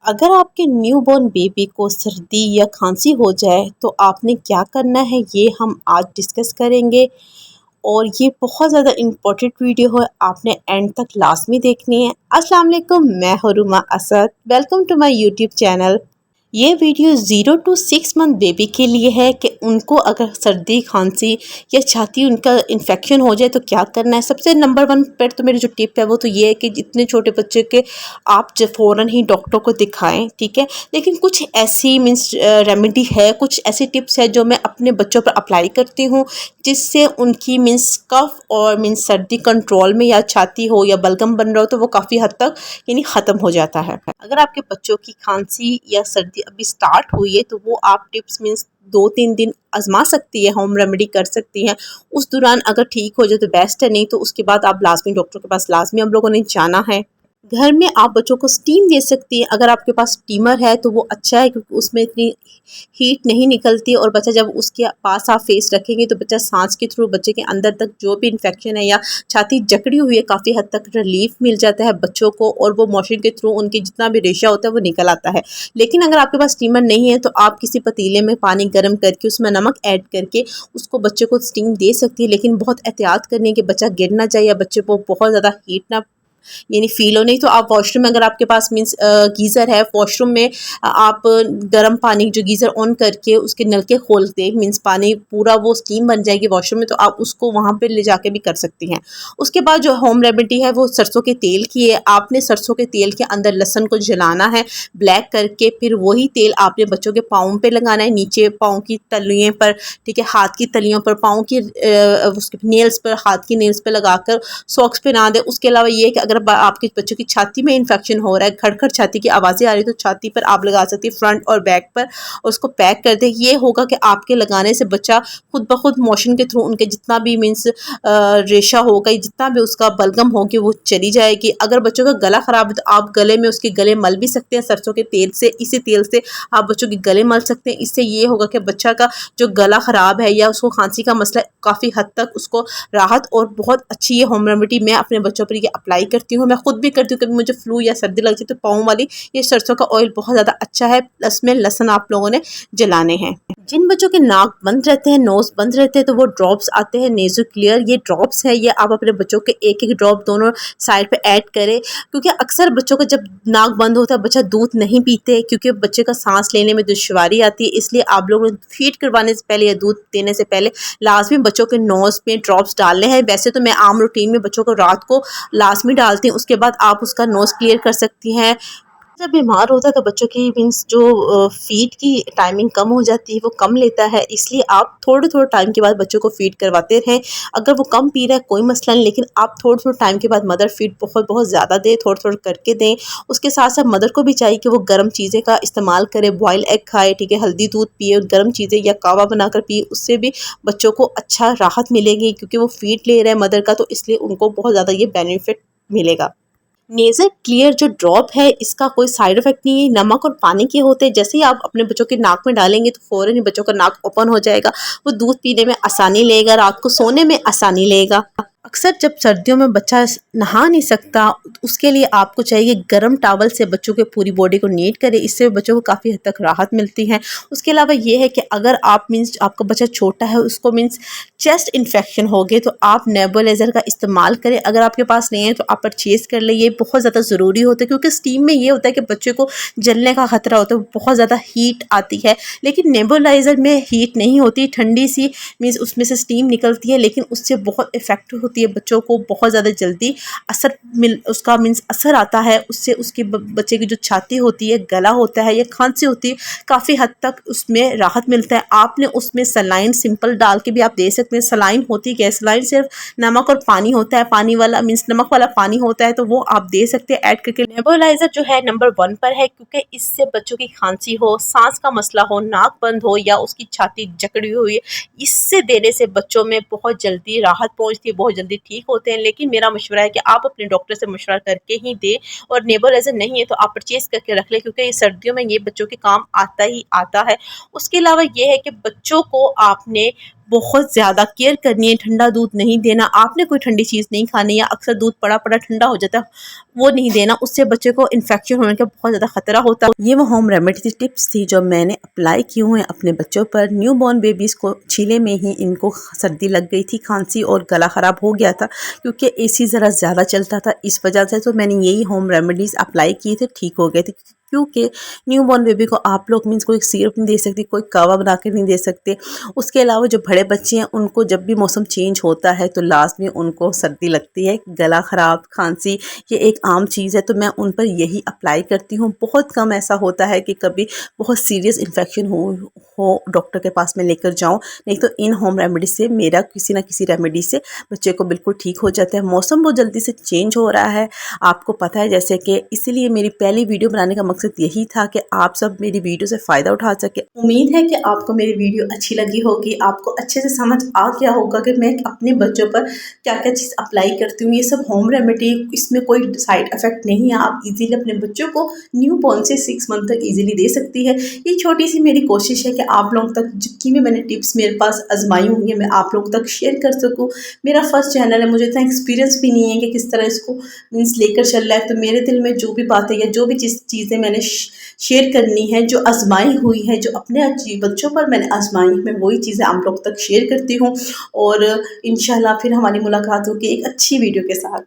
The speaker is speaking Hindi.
अगर आपके न्यूबॉर्न बेबी को सर्दी या खांसी हो जाए तो आपने क्या करना है ये हम आज डिस्कस करेंगे। और ये बहुत ज़्यादा इम्पोर्टेंट वीडियो है, आपने एंड तक लाजमी देखनी है। अस्सलाम वालेकुम, मैं Huruma Asad, welcome to my YouTube channel. ये वीडियो 0 to 6 मंथ बेबी के लिए है कि उनको अगर सर्दी खांसी या छाती उनका इन्फेक्शन हो जाए तो क्या करना है। सबसे नंबर 1 पर तो मेरी जो टिप है वो तो ये है कि जितने छोटे बच्चे के आप फ़ौरन ही डॉक्टर को दिखाएं, ठीक है। लेकिन कुछ ऐसी मीन्स रेमेडी है, कुछ ऐसी टिप्स है जो मैं अपने बच्चों पर अप्लाई करती हूँ जिससे उनकी मीन्स कफ और मीन्स सर्दी कंट्रोल में, या छाती हो या बलगम बन रहा हो तो वो काफ़ी हद तक यानी ख़त्म हो जाता है। अगर आपके बच्चों की खांसी या सर्दी अभी स्टार्ट हुई है तो वो आप टिप्स मीन्स 2-3 दिन आजमा सकती है, होम रेमेडी कर सकती हैं। उस दौरान अगर ठीक हो जाए तो बेस्ट है, नहीं तो उसके बाद आप लाजमी डॉक्टर के पास लाजमी हम लोगों ने जाना है। घर में आप बच्चों को स्टीम दे सकती हैं। अगर आपके पास स्टीमर है तो वो अच्छा है क्योंकि उसमें इतनी हीट नहीं निकलती, और बच्चा जब उसके पास आप फेस रखेंगे तो बच्चा सांस के थ्रू बच्चे के अंदर तक जो भी इन्फेक्शन है या छाती जकड़ी हुई है काफ़ी हद तक रिलीफ मिल जाता है बच्चों को, और वो मोशन के थ्रू उनकी जितना भी रेशा होता है वो निकल आता है। लेकिन अगर आपके पास स्टीमर नहीं है तो आप किसी पतीले में पानी गर्म करके उसमें नमक ऐड करके उसको बच्चे को स्टीम दे सकती है। लेकिन बहुत एहतियात करनी है कि बच्चा गिर ना जाए या बच्चे को बहुत ज़्यादा हीट ना यानी फील हो। नहीं तो आप वॉशरूम में, अगर आपके पास मीन्स गीज़र है, वॉशरूम में आप गर्म पानी जो गीज़र ऑन करके उसके नलके खोल दे मीन्स पानी पूरा वो स्टीम बन जाएगी वॉशरूम में, तो आप उसको वहाँ पे ले जाके भी कर सकती हैं। उसके बाद जो होम रेमेडी है वो सरसों के तेल की है। आपने सरसों के तेल के अंदर लहसुन को जलाना है ब्लैक करके, फिर वही तेल आपने बच्चों के पाँव पे लगाना है, नीचे पाँव की तलियों पर, ठीक है, हाथ की तलियों पर, पाँव की उसके नेल्स पर, हाथ की नेल्स पर लगाकर सॉक्स पहना दें। उसके अलावा ये है कि अगर आपके बच्चों की छाती में इन्फेक्शन हो रहा है, खड़खड़ छाती की आवाज़ें आ रही है, तो छाती पर आप लगा सकती है, फ्रंट और बैक पर, और उसको पैक कर दें। ये होगा कि आपके लगाने से बच्चा खुद ब खुद मोशन के थ्रू उनके जितना भी मीन्स रेशा होगा, जितना भी उसका बलगम होगी वो चली जाएगी। अगर बच्चों का गला ख़राब है तो आप गले में उसके गले मल भी सकते हैं सरसों के तेल से। इसी तेल से आप बच्चों के गले मल सकते हैं। इससे ये होगा कि बच्चा का जो गला ख़राब है या उसको खांसी का मसला काफ़ी हद तक उसको राहत, और बहुत अच्छी ये होम रेमेडी मैं अपने बच्चों पर ये अप्लाई करती हूँ। मैं खुद भी करती हूँ, कभी मुझे फ्लू या सर्दी लगती है तो पाँव वाली ये सरसों का ऑयल बहुत ज़्यादा अच्छा है। प्लस में लहसुन आप लोगों ने जलाने हैं। जिन बच्चों के नाक बंद रहते हैं, नोज बंद रहते हैं, तो वो ड्रॉप्स आते हैं नेज़ो क्लियर। ये ड्रॉप्स है, ये आप अपने बच्चों के एक एक ड्रॉप दोनों साइड पे ऐड करें, क्योंकि अक्सर बच्चों का जब नाक बंद होता है बच्चा दूध नहीं पीते क्योंकि बच्चे का सांस लेने में दुश्वारी आती है। इसलिए आप लोगों ने फीड करवाने से पहले या दूध देने से पहले लाजमी बच्चों के नोज में ड्रॉप्स डालने हैं। वैसे तो मैं आम रूटीन में बच्चों को रात को लाजमी डालती हूँ, उसके बाद आप उसका नोज़ क्लियर कर सकती हैं। जब बीमार होता है तो बच्चों की मीन्स जो फीड की टाइमिंग कम हो जाती है, वो कम लेता है, इसलिए आप थोड़े थोड़े टाइम के बाद बच्चों को फीड करवाते रहें। अगर वो कम पी रहा है कोई मसला नहीं, लेकिन आप थोड़े थोड़े टाइम के बाद मदर फीड बहुत बहुत ज़्यादा दें, थोड़ा थोड़ा करके दें। उसके साथ साथ मदर को भी चाहिए कि वो गर्म चीज़ें का इस्तेमाल करे, बॉयल एग खाए, ठीक है, हल्दी दूध पिए, गर्म चीज़ें या कावा बनाकर पिए। उससे भी बच्चों को अच्छा राहत मिलेगी क्योंकि वो फीड ले रहे हैं मदर का, तो इसलिए उनको बहुत ज़्यादा ये बेनिफिट मिलेगा। नेज़ल क्लियर जो ड्रॉप है इसका कोई साइड इफ़ेक्ट नहीं है, नमक और पानी के होते हैं। जैसे ही आप अपने बच्चों के नाक में डालेंगे तो फ़ौरन ही बच्चों का नाक ओपन हो जाएगा, वो दूध पीने में आसानी लेगा, रात को सोने में आसानी लेगा। अक्सर जब सर्दियों में बच्चा नहा नहीं सकता, उसके लिए आपको चाहिए गर्म टॉवल से बच्चों के पूरी बॉडी को नीट करें, इससे बच्चों को काफ़ी हद तक राहत मिलती है। उसके अलावा ये है कि अगर आप मीन्स आपका बच्चा छोटा है, उसको मीन्स चेस्ट इन्फेक्शन हो गए तो आप नेबुलाइज़र का इस्तेमाल करें। अगर आपके पास नहीं है तो आप परचेज़ कर लें, ये बहुत ज़्यादा ज़रूरी होता है क्योंकि स्टीम में ये होता है कि बच्चे को जलने का ख़तरा होता है, बहुत ज़्यादा हीट आती है। लेकिन नेबुलाइज़र में हीट नहीं होती, ठंडी सी मीन्स उसमें से स्टीम निकलती है, लेकिन उससे बहुत इफेक्टिव होती है, बच्चों को बहुत ज़्यादा जल्दी उसका मीन्स असर आता है। उससे उसके बच्चे की जो छाती होती है, गला होता है या खांसी होती है, काफ़ी हद तक उसमें राहत मिलता है। आपने उसमें सलाइन सिंपल डाल के भी आप दे सकते हैं। सलाइन होती क्या है, सलाइन सिर्फ नमक और पानी होता है, पानी वाला मीन्स नमक वाला पानी होता है, तो वो आप दे सकते हैं ऐड करके। नेबुलाइजर जो है नंबर 1 पर है क्योंकि इससे बच्चों की खांसी हो, सांस का मसला हो, नाक बंद हो या उसकी छाती जकड़ी हुई है, इससे देने से बच्चों में बहुत जल्दी राहत पहुंचती है, बहुत जल्दी ठीक होते हैं। लेकिन मेरा मशवरा है कि आप अपने डॉक्टर से मशवरा करके ही दें, और नेबुलाइजर नहीं है तो आप परचेज़ करके रख लें क्योंकि ये सर्दियों में ये बच्चों के काम आता ही आता है। उसके अलावा ये है कि बच्चों को आपने बहुत ज़्यादा केयर करनी है। ठंडा दूध नहीं देना, आपने कोई ठंडी चीज़ नहीं खानी है, अक्सर दूध पड़ा पड़ा ठंडा हो जाता है वो नहीं देना, उससे बच्चे को इन्फेक्शन होने का बहुत ज़्यादा खतरा होता है। ये वो होम रेमेडी टिप्स थी जो मैंने अप्लाई की हुए हैं अपने बच्चों पर। न्यू बॉर्न बेबीज़ को छीले में ही इनको सर्दी लग गई थी, खांसी और गला ख़राब हो गया था क्योंकि एसी ज़रा ज़्यादा चलता था, इस वजह से तो मैंने यही होम रेमेडीज़ अप्लाई किए थे, ठीक हो गए थे। क्योंकि न्यू बॉर्न बेबी को आप लोग मीन्स कोई सिरप नहीं दे सकते, कोई कावा बना के नहीं दे सकते। उसके अलावा जो बड़े बच्चे हैं उनको जब भी मौसम चेंज होता है तो लास्ट में उनको सर्दी लगती है, गला ख़राब, खांसी, ये एक आम चीज़ है, तो मैं उन पर यही अप्लाई करती हूँ। बहुत कम ऐसा होता है कि कभी बहुत सीरियस इन्फेक्शन हो डॉक्टर के पास में लेकर जाऊँ, नहीं तो इन होम रेमेडी से मेरा किसी ना किसी रेमेडी से बच्चे को बिल्कुल ठीक हो जाता है। मौसम बहुत जल्दी से चेंज हो रहा है, आपको पता है, जैसे कि इसीलिए मेरी पहली वीडियो बनाने का मकसद यही था कि आप सब मेरी वीडियो से फ़ायदा उठा सके। उम्मीद है कि आपको मेरी वीडियो अच्छी लगी होगी, आपको अच्छे से समझ आ गया होगा कि मैं अपने बच्चों पर क्या क्या चीज़ अप्लाई करती हूँ। ये सब होम रेमेडी, इसमें कोई साइड इफ़ेक्ट नहीं है, आप इजीली अपने बच्चों को न्यू बॉर्न से 6 मंथ तक इजीली दे सकती है। ये छोटी सी मेरी कोशिश है कि आप लोगों तक जितनी भी मैंने टिप्स मेरे पास आजमाई हुई है मैं आप लोगों तक शेयर कर सकूँ। मेरा फर्स्ट चैनल है, मुझे इतना एक्सपीरियंस भी नहीं है कि किस तरह इसको मीन्स लेकर चल रहा है, तो मेरे दिल में जो भी बातें या जो भी चीज़ें मैंने शेयर करनी है, जो आजमाई हुई है, जो अपने बच्चों पर मैंने आजमाई, मैं वही चीज़ें आप लोग तक शेयर करती हूँ। और इंशाल्लाह फिर हमारी मुलाकात होगी एक अच्छी वीडियो के साथ।